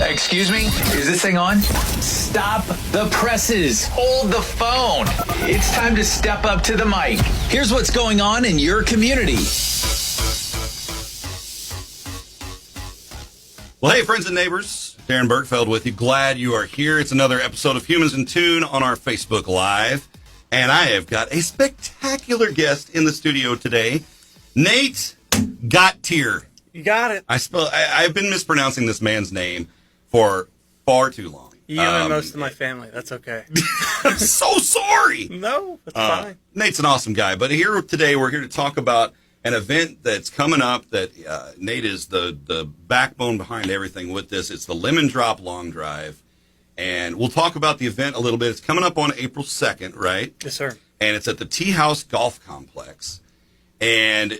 Excuse me? Is this thing on? Stop the presses. Hold the phone. It's time to step up to the mic. Here's what's going on in your community. Well, hey, friends and neighbors. Darren Bergfeld with you. Glad you are here. It's another episode of Humans in Tune on our Facebook Live. And I have got a spectacular guest in the studio today, Nate Gautier. You got it. I've been mispronouncing this man's name for far too long. You and most of my family. That's okay. I'm so sorry. No, that's fine. Nate's an awesome guy. But here today, we're here to talk about an event that's coming up that Nate is the backbone behind everything with this. It's the Lemon Drop Long Drive. And we'll talk about the event a little bit. It's coming up on April 2nd, right? Yes, sir. And it's at the Tea House Golf Complex. And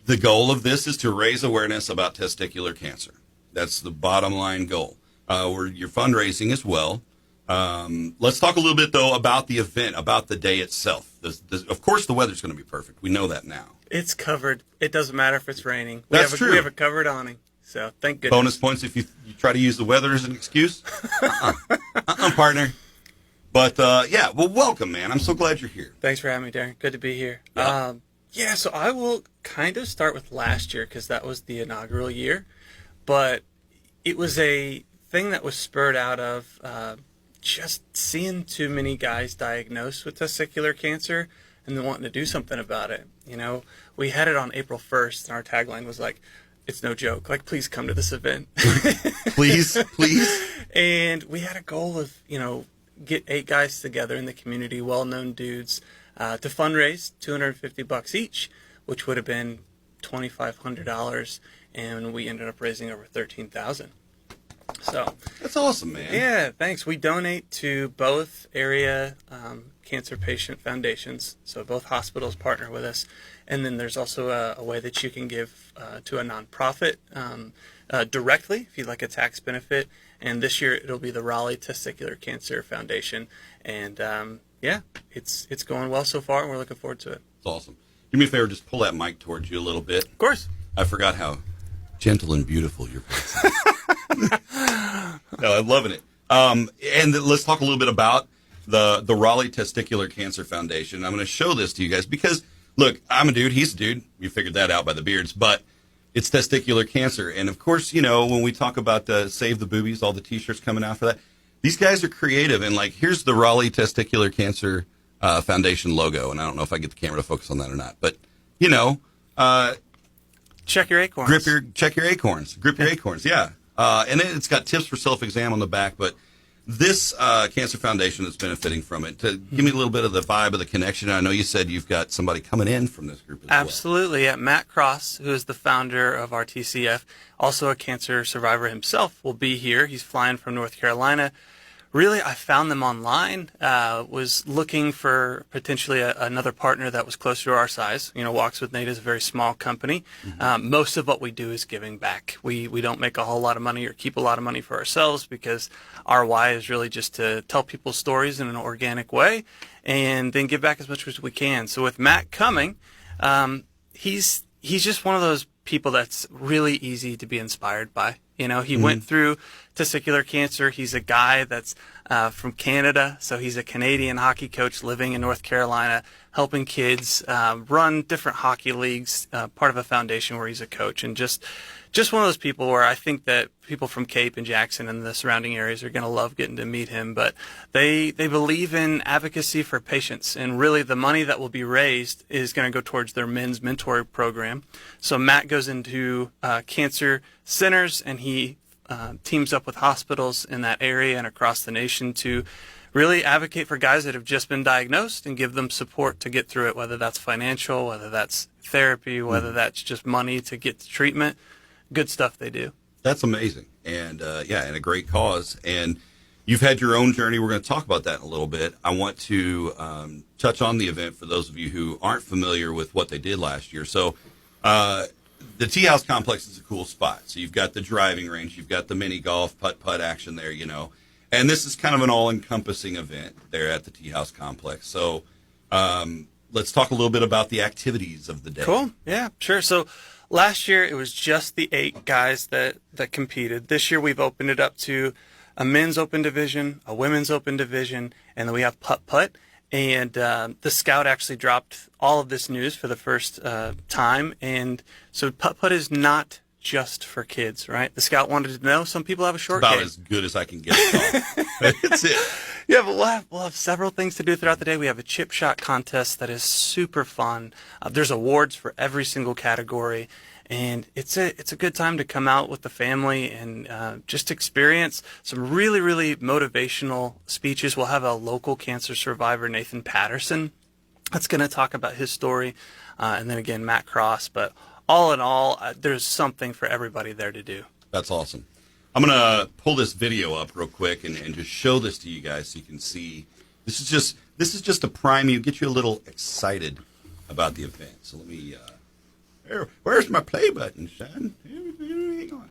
the goal of this is to raise awareness about testicular cancer. That's the bottom line goal. You're fundraising as well. Let's talk a little bit, though, about the event, about the day itself. Of course, the weather's going to be perfect. We know that now. It's covered. It doesn't matter if it's raining. That's true. We have a covered awning, so thank goodness. Bonus points if you try to use the weather as an excuse. Partner. But, yeah, well, welcome, man. I'm so glad you're here. Thanks for having me, Darren. Good to be here. Yeah. Yeah, so I will kind of start with last year because that was the inaugural year. But it was a thing that was spurred out of just seeing too many guys diagnosed with testicular cancer and then wanting to do something about it. You know, we had it on April 1st, and our tagline was like, it's no joke. Like, please come to this event. Please. And we had a goal of, get 8 guys together in the community, well-known dudes, to fundraise $250 each, which would have been $2,500, and we ended up raising over $13,000. So that's awesome, man. Yeah, thanks. We donate to both area cancer patient foundations, so both hospitals partner with us, and then there's also a way that you can give to a nonprofit directly if you'd like a tax benefit. And this year it'll be the Raleigh Testicular Cancer Foundation, and yeah, it's going well so far, and we're looking forward to it. It's awesome. Do me a favor, just pull that mic towards you a little bit. Of course. I forgot how gentle and beautiful your voice is. No, I'm loving it. And let's talk a little bit about the Raleigh Testicular Cancer Foundation. I'm going to show this to you guys because, look, I'm a dude. He's a dude. You figured that out by the beards. But it's testicular cancer. And, of course, when we talk about Save the Boobies, all the T-shirts coming out for that, these guys are creative. And, here's the Raleigh Testicular Cancer Foundation logo. And I don't know if I get the camera to focus on that or not. But, check your acorns. Check your acorns. Grip your acorns, yeah. And it's got tips for self-exam on the back. But this cancer foundation is benefiting from it. To give me a little bit of the vibe of the connection. I know you said you've got somebody coming in from this group as well. Absolutely. Yeah, Matt Cross, who is the founder of our TCF, also a cancer survivor himself, will be here. He's flying from North Carolina. Really, I found them online, was looking for potentially another partner that was closer to our size. Walks with Nate is a very small company. Mm-hmm. Most of what we do is giving back. We don't make a whole lot of money or keep a lot of money for ourselves because our why is really just to tell people stories in an organic way and then give back as much as we can. So with Matt coming, he's just one of those people that's really easy to be inspired by. He went through testicular cancer. He's a guy that's from Canada, so he's a Canadian hockey coach living in North Carolina, helping kids run different hockey leagues, part of a foundation where he's a coach, and just one of those people where I think that people from Cape and Jackson and the surrounding areas are going to love getting to meet him. But they believe in advocacy for patients, and really the money that will be raised is going to go towards their men's mentor program. So Matt goes into cancer centers, and he teams up with hospitals in that area and across the nation to really advocate for guys that have just been diagnosed and give them support to get through it, whether that's financial, whether that's therapy, whether that's just money to get the treatment. Good stuff they do. That's amazing. And, and a great cause. And you've had your own journey. We're going to talk about that in a little bit. I want to touch on the event for those of you who aren't familiar with what they did last year. So the Tea House Complex is a cool spot. So you've got the driving range, you've got the mini golf, putt-putt action there, And this is kind of an all-encompassing event there at the Tea House Complex. So let's talk a little bit about the activities of the day. Cool. Yeah, sure. So last year it was just the 8 guys that competed. This year we've opened it up to a men's open division, a women's open division, and then we have putt-putt. And the Scout actually dropped all of this news for the first time. And so putt-putt is not just for kids, right? The Scout wanted to know some people have a short About game. as good as I can get it. That's it. Yeah, but we'll have several things to do throughout the day. We have a chip shot contest that is super fun. There's awards for every single category. And it's a good time to come out with the family and just experience some really, really motivational speeches. We'll have a local cancer survivor, Nathan Patterson, that's going to talk about his story. And then again, Matt Cross. But all in all, there's something for everybody there to do. That's awesome. I'm going to pull this video up real quick and just show this to you guys so you can see. This is just to prime you, get you a little excited about the event. So let me... where's my play button, son? Hang on.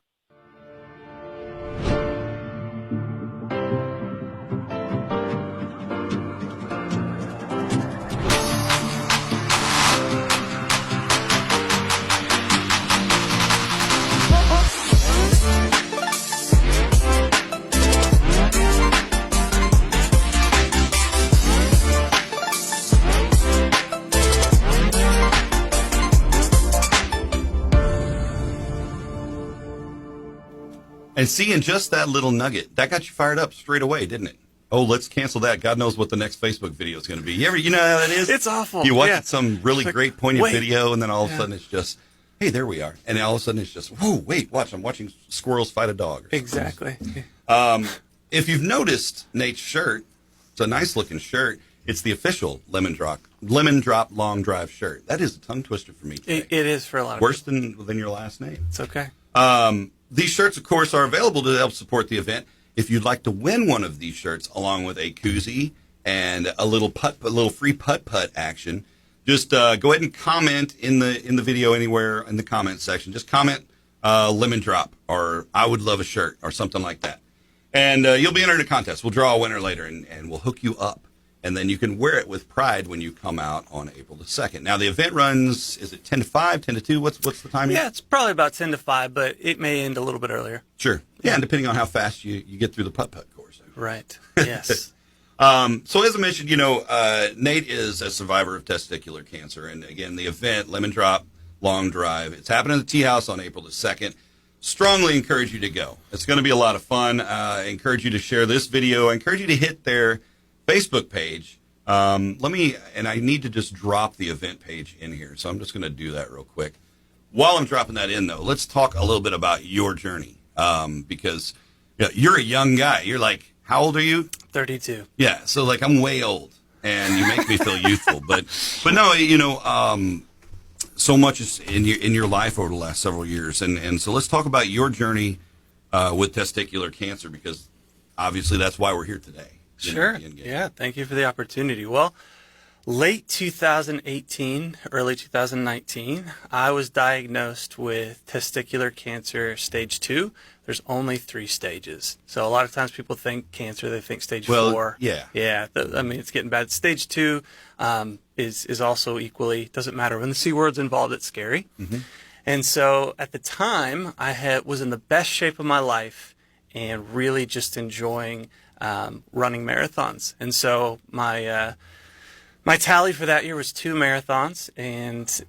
And seeing just that little nugget, that got you fired up straight away, didn't it? Oh, let's cancel that. God knows what the next Facebook video is going to be. You know how that is? It's awful. You watch Yeah. some really great poignant wait. video, and then all of a sudden it's just, hey, there we are. And all of a sudden it's just, whoa, wait, watch. I'm watching squirrels fight a dog. Exactly. If you've noticed Nate's shirt, it's a nice looking shirt. It's the official Lemon Drop Long Drive shirt. That is a tongue twister for me today. It is for a lot of Worse people. than your last name. It's okay. These shirts, of course, are available to help support the event. If you'd like to win one of these shirts, along with a koozie and a little free putt-putt action, just go ahead and comment in the video anywhere in the comment section. Just comment Lemon Drop or I would love a shirt or something like that. And you'll be entered in a contest. We'll draw a winner later, and we'll hook you up. And then you can wear it with pride when you come out on April the 2nd. Now, the event runs, is it 10 to 5, 10 to 2? What's the timing? Yeah, it's probably about 10 to 5, but it may end a little bit earlier. Sure. Yeah, and depending on how fast you get through the putt-putt course. Right. Yes. So as I mentioned, Nate is a survivor of testicular cancer. And again, the event, Lemon Drop Long Drive, it's happening at the Tea House on April the 2nd. Strongly encourage you to go. It's going to be a lot of fun. I encourage you to share this video. I encourage you to hit their Facebook page. I need to just drop the event page in here. So I'm just going to do that real quick. While I'm dropping that in, though, let's talk a little bit about your journey. Because you're a young guy. You're like, how old are you? 32. Yeah. So like I'm way old and you make me feel youthful, but no, so much is in your life over the last several years. And so let's talk about your journey, with testicular cancer, because obviously that's why we're here today. Sure. Yeah. Thank you for the opportunity. Well, late 2018, early 2019, I was diagnosed with testicular cancer stage 2. There's only 3 stages. So a lot of times people think cancer, they think stage 4. Yeah. Yeah. It's getting bad. Stage 2 is also equally, doesn't matter. When the C word's involved, it's scary. Mm-hmm. And so at the time, was in the best shape of my life and really just enjoying running marathons. And so my tally for that year was 2 marathons. And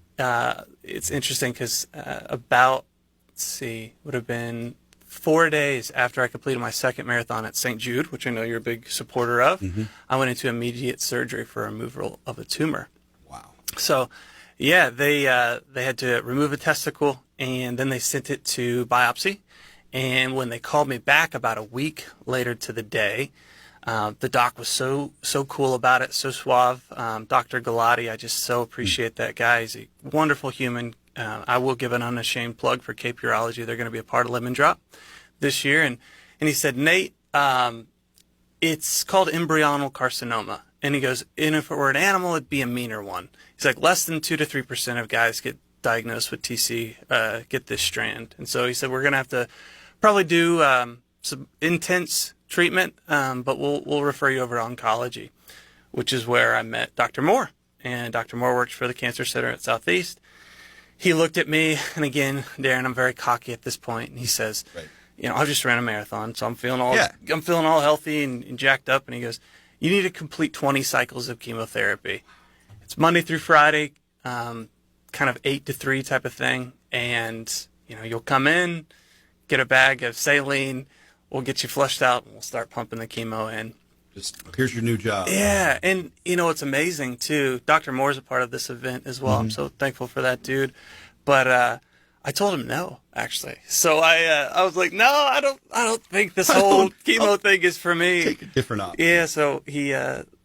it's interesting because would have been 4 days after I completed my second marathon at St. Jude, which I know you're a big supporter of, mm-hmm. I went into immediate surgery for removal of a tumor. Wow. So, yeah, they had to remove a testicle, and then they sent it to biopsy. And when they called me back about a week later to the day, the doc was so cool about it, so suave. Dr. Gautier, I just so appreciate that guy. He's a wonderful human. I will give an unashamed plug for Cape Urology. They're going to be a part of Lemon Drop this year. And he said, Nate, it's called embryonal carcinoma. And he goes, and if it were an animal, it'd be a meaner one. He's like, less than 2 to 3% of guys get diagnosed with TC, get this strand. And so he said, we're going to have to probably do some intense treatment, but we'll refer you over to oncology, which is where I met Dr. Moore. And Dr. Moore works for the Cancer Center at Southeast. he looked at me, and again, Darren, I'm very cocky at this point, and he says, Right. I've just ran a marathon, so I'm feeling all healthy and jacked up. And he goes, you need to complete 20 cycles of chemotherapy. It's Monday through Friday, kind of 8 to 3 type of thing. And, you'll come in, get a bag of saline, we'll get you flushed out, and we'll start pumping the chemo in. Just here's your new job. Yeah, and it's amazing too. Dr. Moore's a part of this event as well. I'm so thankful for that dude. But I told him no, actually. So I was like, no, I don't think this whole chemo thing is for me. Take a different option. Yeah, so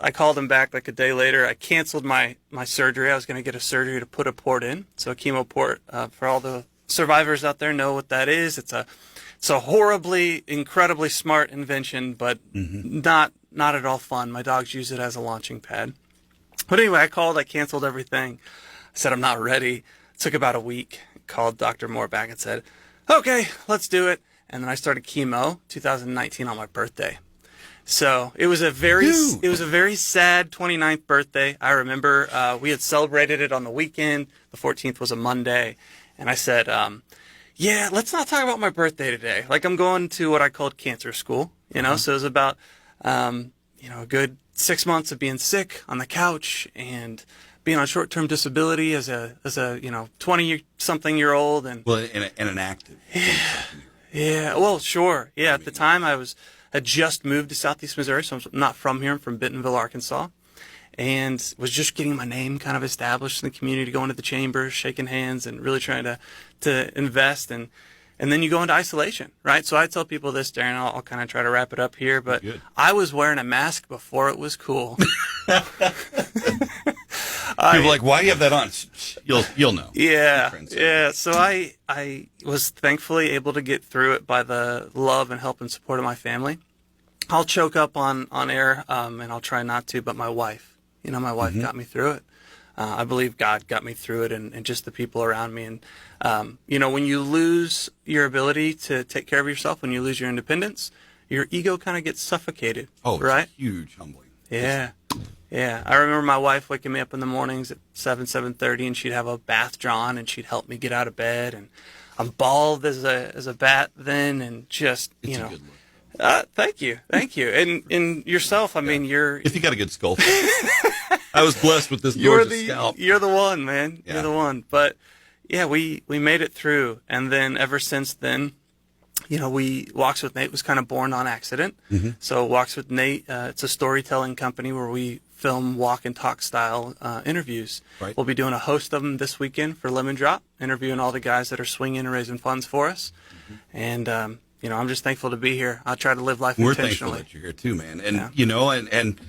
I called him back like a day later. I canceled my surgery. I was going to get a surgery to put a port in, so a chemo port. For all the survivors out there, know what that is. It's a horribly, incredibly smart invention, but not at all fun. My dogs use it as a launching pad. But anyway, I canceled everything. I said, I'm not ready. It took about a week. Called Dr. Moore back and said, okay, let's do it. And then I started chemo 2019 on my birthday. So it was a very sad 29th birthday. I remember we had celebrated it on the weekend. The 14th was a Monday. And I said, yeah, let's not talk about my birthday today. Like, I'm going to what I called cancer school, so it was about, a good 6 months of being sick on the couch and being on short-term disability as a 20-something-year-old. And an active. Yeah, well, sure. Yeah, at the time I had just moved to Southeast Missouri, so I'm not from here. I'm from Bentonville, Arkansas, and was just getting my name kind of established in the community, going to the chambers, shaking hands, and really trying to invest. And then you go into isolation, right? So I tell people this, Darren, I'll kind of try to wrap it up here, but I was wearing a mask before it was cool. People are like, why do you have that on? You'll know. Yeah. So I was thankfully able to get through it by the love and help and support of my family. I'll choke up on air, and I'll try not to, but my wife, my wife got me through it. I believe God got me through it and just the people around me. And, when you lose your ability to take care of yourself, when you lose your independence, your ego kind of gets suffocated. Oh, right? It's huge humbling. Yeah. Yeah. I remember my wife waking me up in the mornings at 7:30, and she'd have a bath drawn, and she'd help me get out of bed. And I'm bald as a bat then, and just, it's a good look. Thank you. And yourself, I mean, if you got a good skull. I was blessed with this gorgeous scalp. You're the one, man. Yeah. You're the one. But yeah, we made it through. And then ever since then, Walks with Nate was kind of born on accident. So Walks with Nate, it's a storytelling company where we film walk and talk style interviews. Right. We'll be doing a host of them this weekend for Lemon Drop, interviewing all the guys that are swinging and raising funds for us. And, I'm just thankful to be here. I'll try to live life intentionally. We're thankful that you're here too, man. And, and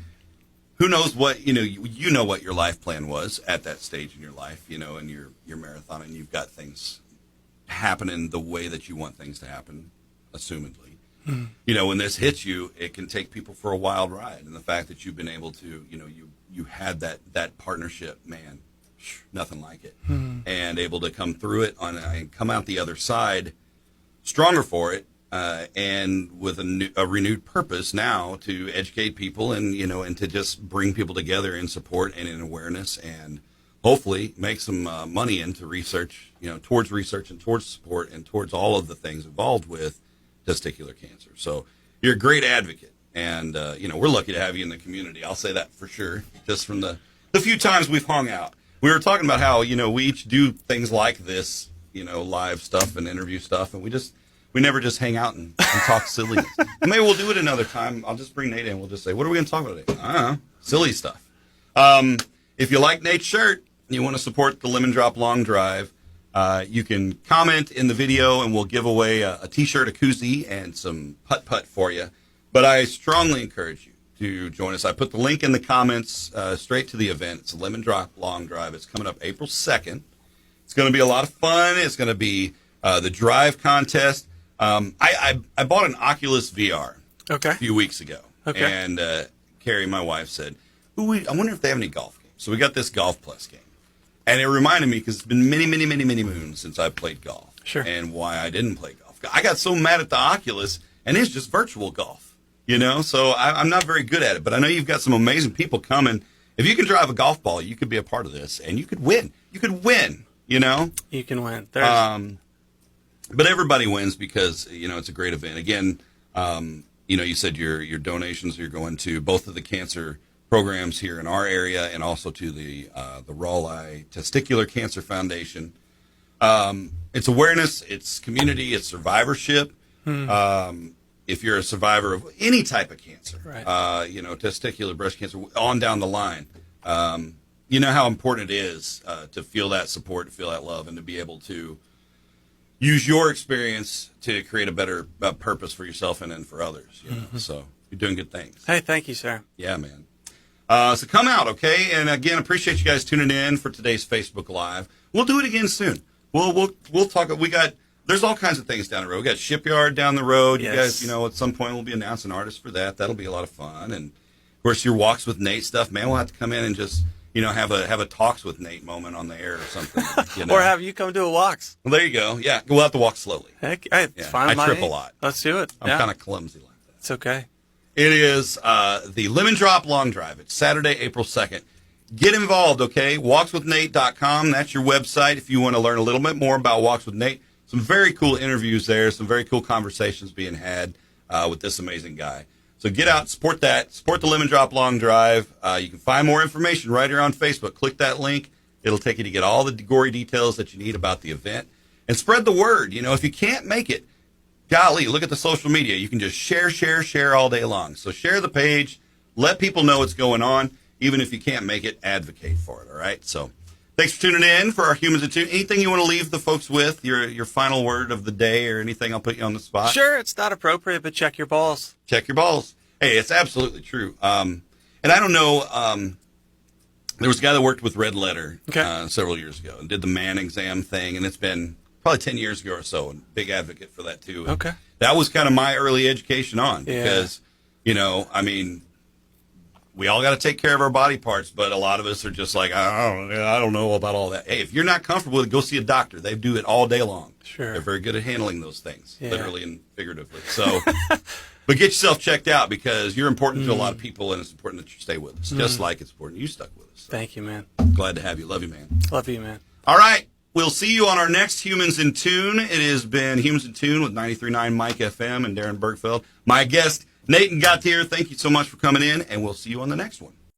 who knows what, you know what your life plan was at that stage in your life, in your marathon, and you've got things happening the way that you want things to happen, assumedly. When this hits you, it can take people for a wild ride. And the fact that you've been able to, you had that partnership, man, nothing like it. And able to come through it and come out the other side stronger for it. And with a renewed purpose now to educate people and to just bring people together in support and in awareness and hopefully make some money into research, towards research and towards support and towards all of the things involved with testicular cancer. So you're a great advocate, and we're lucky to have you in the community. I'll say that for sure, just from the few times we've hung out. We were talking about how we each do things like this, live stuff and interview stuff, and we never just hang out and talk silliness. Maybe we'll do it another time. I'll just bring Nate in. We'll just say, what are we going to talk about today? I don't know. Silly stuff. If you like Nate's shirt and you want to support the Lemon Drop Long Drive, you can comment in the video and we'll give away a T-shirt, a koozie, and some putt-putt for you. But I strongly encourage you to join us. I put the link in the comments straight to the event. It's a Lemon Drop Long Drive. It's coming up April 2nd. It's going to be a lot of fun. It's going to be the drive contest. I bought an Oculus VR a few weeks ago. And Carrie, my wife, said, I wonder if they have any golf games. So we got this Golf Plus game. And it reminded me, because it's been many, many, many, many moons since I played golf. Sure. And why I didn't play golf. I got so mad at the Oculus, and it's just virtual golf, So I'm not very good at it. But I know you've got some amazing people coming. If you can drive a golf ball, you could be a part of this, and you could win. You could win you know? You can win. But everybody wins because, it's a great event. Again, you said your donations are going to both of the cancer programs here in our area and also to the Raleigh Testicular Cancer Foundation. It's awareness, it's community, it's survivorship. If you're a survivor of any type of cancer, right. Testicular breast cancer, on down the line, you know how important it is to feel that support, to feel that love, and to be able to use your experience to create a better purpose for yourself and then for others. So you're doing good things. Hey, thank you, sir. Yeah, man. So come out, okay? And again, appreciate you guys tuning in for today's Facebook Live. We'll do it again soon. We'll talk. There's all kinds of things down the road. We got Shipyard down the road. Yes. You guys, at some point we'll be announcing artists for that. That'll be a lot of fun. And of course, your Walks with Nate stuff, man. We'll have to come in and just have a Talks with Nate moment on the air or something. Or have you come do a walks. Well, there you go. Yeah, we'll have to walk slowly. Heck, hey, it's fine. I trip a lot. Let's do it. I'm kind of clumsy like that. It's okay. It is the Lemon Drop Long Drive. It's Saturday, April 2nd. Get involved, okay? WalksWithNate.com. That's your website if you want to learn a little bit more about Walks with Nate. Some very cool interviews there, some very cool conversations being had with this amazing guy. So get out, support that. Support the Lemon Drop Long Drive. You can find more information right here on Facebook. Click that link. It'll take you to get all the gory details that you need about the event. And spread the word. If you can't make it, golly, look at the social media. You can just share all day long. So share the page. Let people know what's going on. Even if you can't make it, advocate for it, all right? So thanks for tuning in for our Humans in Tune. Anything you want to leave the folks with, your final word of the day or anything? I'll put you on the spot. Sure, it's not appropriate, but check your balls. Check your balls. Hey, it's absolutely true. And I don't know, there was a guy that worked with Red Letter several years ago and did the man exam thing, and it's been probably 10 years ago or so, and big advocate for that too. Okay. That was kind of my early education on because, we all got to take care of our body parts, but a lot of us are just like, I don't know about all that. Hey, if you're not comfortable with it, go see a doctor. They do it all day long. Sure. They're very good at handling those things, literally and figuratively. So, but get yourself checked out because you're important to a lot of people, and it's important that you stay with us, just like it's important you stuck with us. So, thank you, man. glad to have you. Love you, man. Love you, man. All right. We'll see you on our next Humans in Tune. It has been Humans in Tune with 93.9 Mike FM and Darren Bergfeld. My guest, Nate and Gautier, thank you so much for coming in, and we'll see you on the next one.